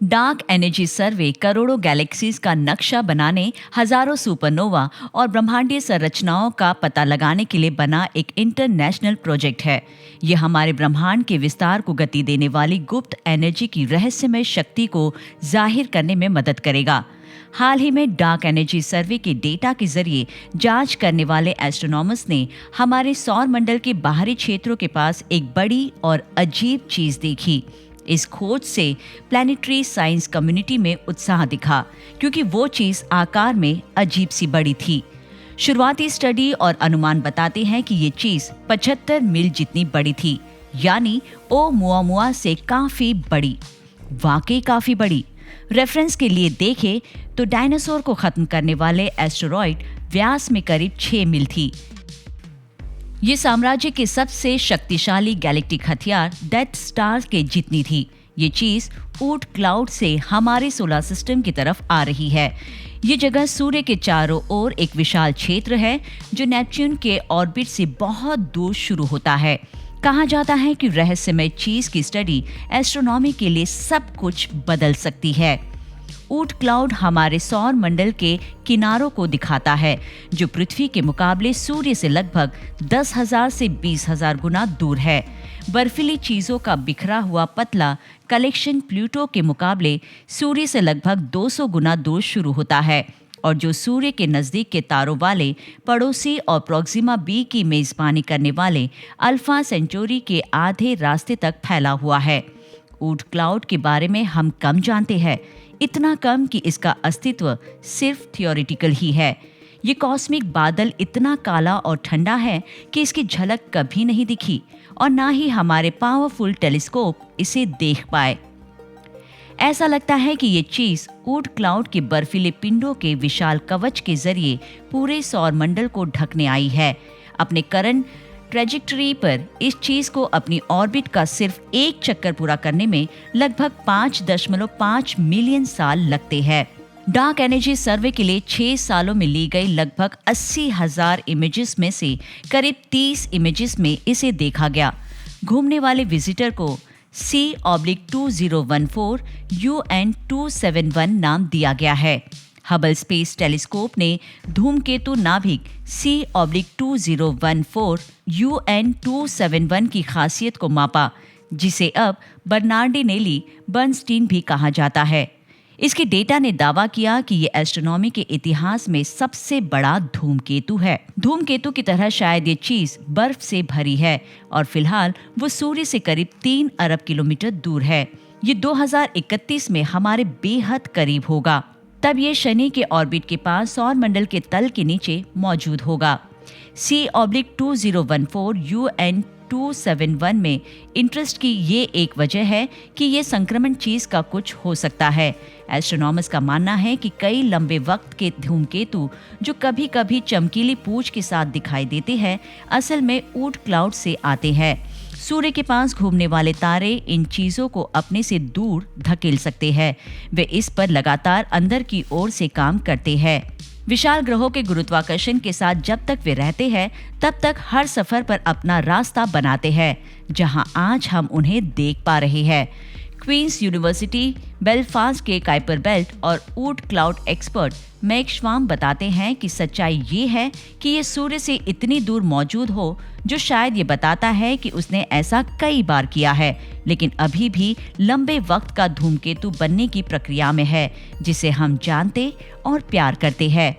Dark energy सर्वे करोड़ों galaxies का नक्शा बनाने, हजारों सुपरनोवा और ब्रह्मांडीय संरचनाओं का पता लगाने के लिए बना एक इंटरनेशनल प्रोजेक्ट है। यह हमारे ब्रह्मांड के विस्तार को गति देने वाली गुप्त एनर्जी की रहस्यमय शक्ति को जाहिर करने में मदद करेगा। हाल ही में डार्क एनर्जी सर्वे के डेटा के जरिए जांच करने वाले एस्ट्रोनॉमर्स ने हमारे सौर मंडल के बाहरी क्षेत्रों के पास एक बड़ी और अजीब चीज देखी। इस खोज से प्लैनेटरी साइंस कम्युनिटी में उत्साह दिखा, क्योंकि वो चीज आकार में अजीब सी बड़ी थी। शुरुआती स्टडी और अनुमान बताते हैं कि ये चीज 75 मील जितनी बड़ी थी, यानी ओमुआमुआ से काफी बड़ी। वाकई काफी बड़ी। रेफरेंस के लिए देखें तो डायनासोर को खत्म करने वाले एस्टेरॉयड व्यास में करीब 6 मील थी। ये साम्राज्य के सबसे शक्तिशाली गैलेक्टिक हथियार डेथ स्टार के जितनी थी। ये चीज ऊट क्लाउड से हमारे सोलर सिस्टम की तरफ आ रही है। ये जगह सूर्य के चारों ओर एक विशाल क्षेत्र है जो नेपच्यून के ऑर्बिट से बहुत दूर शुरू होता है। कहा जाता है कि रहस्यमय चीज की स्टडी एस्ट्रोनॉमी के लिए सब कुछ बदल सकती है। ऊट क्लाउड हमारे सौर मंडल के किनारों को दिखाता है, जो पृथ्वी के मुकाबले सूर्य से लगभग 10,000 से 20,000 गुना दूर है। बर्फीली चीजों का बिखरा हुआ पतला कलेक्शन प्लूटो के मुकाबले सूर्य से लगभग 200 गुना दूर शुरू होता है, और जो सूर्य के नजदीक के तारों वाले पड़ोसी और प्रोक्सिमा बी की मेजबानी करने वाले अल्फा सेंचुरी के आधे रास्ते तक फैला हुआ है। ऊट क्लाउड के बारे में हम कम जानते हैं, इतना कम कि इसका अस्तित्व सिर्फ थियोरिटिकल ही है। ये कॉस्मिक बादल इतना काला और ठंडा है कि इसकी झलक कभी नहीं दिखी, और ना ही हमारे पावरफुल टेलीस्कोप इसे देख पाए। ऐसा लगता है कि ये चीज ऊट क्लाउड के बर्फीले पिंडों के विशाल कवच के जरिए पूरे सौर मंडल को ढकने आई है। अपने करंट ट्रेजेक्टरी पर इस चीज को अपनी ऑर्बिट का सिर्फ एक चक्कर पूरा करने में लगभग 5.5 मिलियन साल लगते हैं। डार्क एनर्जी सर्वे के लिए 6 सालों में ली गई लगभग 80,000 इमेजेस में से करीब 30 इमेजेस में इसे देखा गया। घूमने वाले विजिटर को C/2014 UN271 नाम दिया गया है। हबल स्पेस टेलीस्कोप ने धूमकेतु नाभिक C/2014 UN271 की खासियत को मापा, जिसे अब बर्नार्डिनेली बर्नस्टीन भी कहा जाता है। इसके डेटा ने दावा किया कि ये एस्ट्रोनॉमी के इतिहास में सबसे बड़ा धूमकेतु है। धूमकेतु की तरह शायद ये चीज बर्फ से भरी है, और फिलहाल वो सूर्य से करीब 3 अरब किलोमीटर दूर है। ये 2031 में हमारे बेहद करीब होगा। तब ये शनि के ऑर्बिट के पास सौर मंडल के तल के नीचे मौजूद होगा। C/2014 UN271 में इंटरेस्ट की ये एक वजह है कि ये संक्रमण चीज का कुछ हो सकता है। एस्ट्रोनॉमर्स का मानना है कि कई लंबे वक्त के धूमकेतु जो कभी कभी चमकीली पूंछ के साथ दिखाई देते हैं, असल में ऊट क्लाउड से आते हैं। सूर्य के पास घूमने वाले तारे इन चीजों को अपने से दूर धकेल सकते हैं। वे इस पर लगातार अंदर की ओर से काम करते हैं। विशाल ग्रहों के गुरुत्वाकर्षण के साथ जब तक वे रहते हैं, तब तक हर सफर पर अपना रास्ता बनाते हैं, जहां आज हम उन्हें देख पा रहे हैं। क्वींस यूनिवर्सिटी बेलफास्ट के काइपर बेल्ट और ऊट क्लाउड एक्सपर्ट मैक श्वाम बताते हैं कि सच्चाई ये है कि ये सूर्य से इतनी दूर मौजूद हो, जो शायद ये बताता है कि उसने ऐसा कई बार किया है, लेकिन अभी भी लंबे वक्त का धूमकेतु बनने की प्रक्रिया में है, जिसे हम जानते और प्यार करते हैं।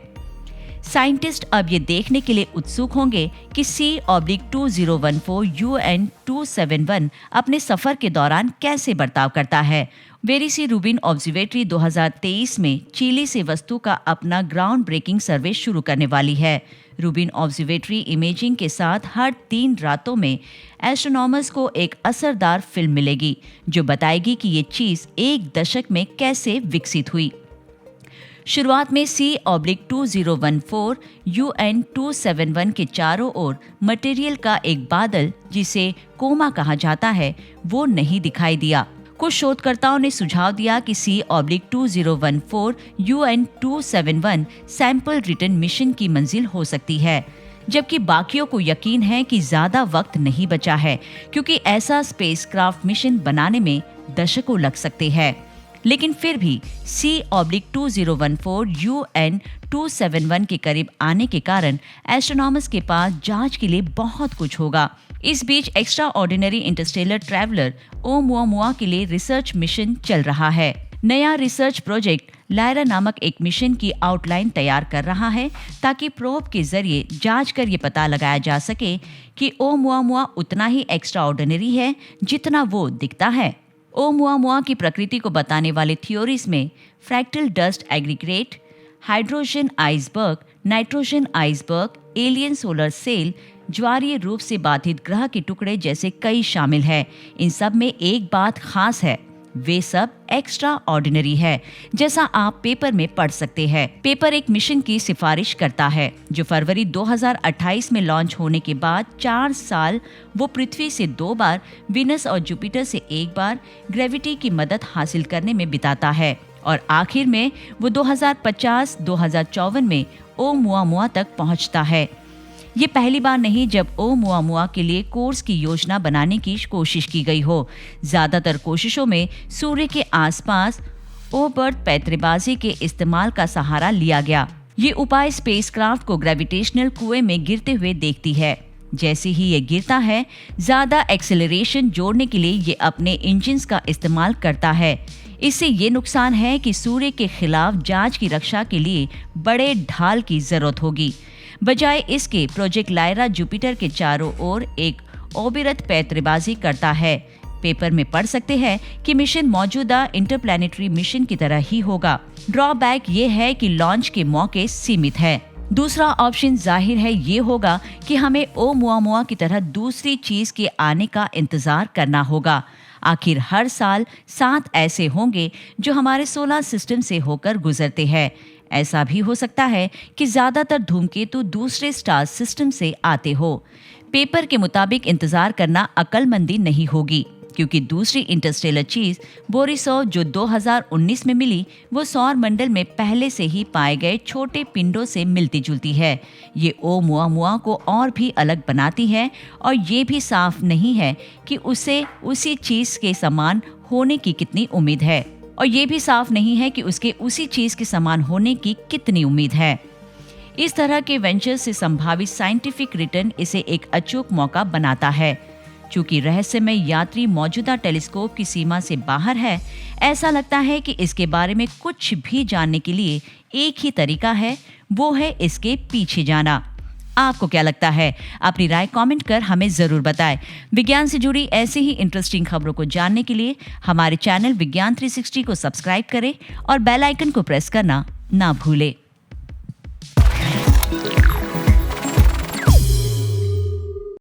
साइंटिस्ट अब ये देखने के लिए उत्सुक होंगे कि C/2014 UN271 अपने सफर के दौरान कैसे बर्ताव करता है। वेरिसी रूबिन ऑब्जर्वेटरी 2023 में चिली से वस्तु का अपना ग्राउंड ब्रेकिंग सर्वे शुरू करने वाली है। रूबिन ऑब्जर्वेटरी इमेजिंग के साथ हर 3 रातों में एस्ट्रोनॉमर्स को एक असरदार फिल्म मिलेगी, जो बताएगी कि ये चीज एक दशक में कैसे विकसित हुई। शुरुआत में C/2014 UN271 के चारों ओर मटेरियल का एक बादल, जिसे कोमा कहा जाता है, वो नहीं दिखाई दिया। कुछ शोधकर्ताओं ने सुझाव दिया कि C/2014 UN271 sample return mission की मंजिल हो सकती है, जबकि बाकियों को यकीन है कि ज्यादा वक्त नहीं बचा है, क्योंकि ऐसा स्पेसक्राफ्ट मिशन बनाने में दशकों लग सकते हैं। लेकिन फिर भी C/2014 UN 271 के करीब आने के कारण एस्ट्रोनॉमर्स के पास जांच के लिए बहुत कुछ होगा। इस बीच एक्स्ट्रा ऑर्डिनरी इंटरस्टेलर ट्रैवलर ओमुआमुआ के लिए रिसर्च मिशन चल रहा है। नया रिसर्च प्रोजेक्ट लायरा नामक एक मिशन की आउटलाइन तैयार कर रहा है ताकि प्रोब के जरिए जांच कर ये पता लगाया जा सके कि ओमुआमुआ उतना ही एक्स्ट्रा ऑर्डिनरी है जितना वो दिखता है। ओमुआमुआ की प्रकृति को बताने वाले थ्योरीज में fractal dust aggregate, hydrogen iceberg, nitrogen iceberg, alien solar sail, ज्वारीय रूप से बाधित ग्रह के टुकड़े जैसे कई शामिल हैं। इन सब में एक बात खास है, वे सब एक्स्ट्रा ऑर्डिनरी है, जैसा आप पेपर में पढ़ सकते हैं। पेपर एक मिशन की सिफारिश करता है जो फरवरी 2028 में लॉन्च होने के बाद 4 साल वो पृथ्वी से 2 बार, विनस और जुपिटर से 1 बार ग्रेविटी की मदद हासिल करने में बिताता है और आखिर में वो 2050-2054 में ओमुआमुआ तक पहुंचता है। ये पहली बार नहीं जब ओमुआमुआ के लिए कोर्स की योजना बनाने की कोशिश की गई हो। ज्यादातर कोशिशों में सूर्य के आसपास ओबर्ट पैतरेबाजी के इस्तेमाल का सहारा लिया गया। ये उपाय स्पेसक्राफ्ट को ग्रेविटेशनल कुएं में गिरते हुए देखती है। जैसे ही ये गिरता है, ज्यादा एक्सेलरेशन जोड़ने के लिए ये अपने इंजन्स का इस्तेमाल करता है। इससे ये नुकसान है कि सूर्य के खिलाफ जांच की रक्षा के लिए बड़े ढाल की जरूरत होगी। बजाय इसके प्रोजेक्ट लायरा जुपिटर के चारों ओर एक ओबिरत पैतरेबाजी करता है। पेपर में पढ़ सकते हैं कि मिशन मौजूदा इंटरप्लैनेटरी मिशन की तरह ही होगा। ड्रॉबैक ये है कि लॉन्च के मौके सीमित है। दूसरा ऑप्शन जाहिर है ये होगा कि हमें ओमुआमुआ की तरह दूसरी चीज के आने का इंतजार करना होगा। आखिर हर साल 7 ऐसे होंगे जो हमारे सोलर सिस्टम से होकर गुजरते हैं। ऐसा भी हो सकता है कि ज्यादातर धूमकेतु दूसरे स्टार सिस्टम से आते हो। पेपर के मुताबिक इंतजार करना अक्लमंदी नहीं होगी, क्योंकि दूसरी इंटरस्टेलर चीज बोरिसोव जो 2019 में मिली, वो सौर मंडल में पहले से ही पाए गए छोटे पिंडों से मिलती जुलती है। ये ओमुआमुआ को और भी अलग बनाती है और ये भी साफ नहीं है कि उसे उसी चीज के समान होने की कितनी उम्मीद है इस तरह के वेंचर से संभावित साइंटिफिक रिटर्न इसे एक अचूक मौका बनाता है। चूंकि रहस्यमय यात्री मौजूदा टेलीस्कोप की सीमा से बाहर है, ऐसा लगता है कि इसके बारे में कुछ भी जानने के लिए एक ही तरीका है, वो है इसके पीछे जाना। आपको क्या लगता है? अपनी राय कमेंट कर हमें जरूर बताएं। विज्ञान से जुड़ी ऐसे ही इंटरेस्टिंग खबरों को जानने के लिए हमारे चैनल विज्ञान 360 को सब्सक्राइब करें और बेल आइकन को प्रेस करना ना भूलें।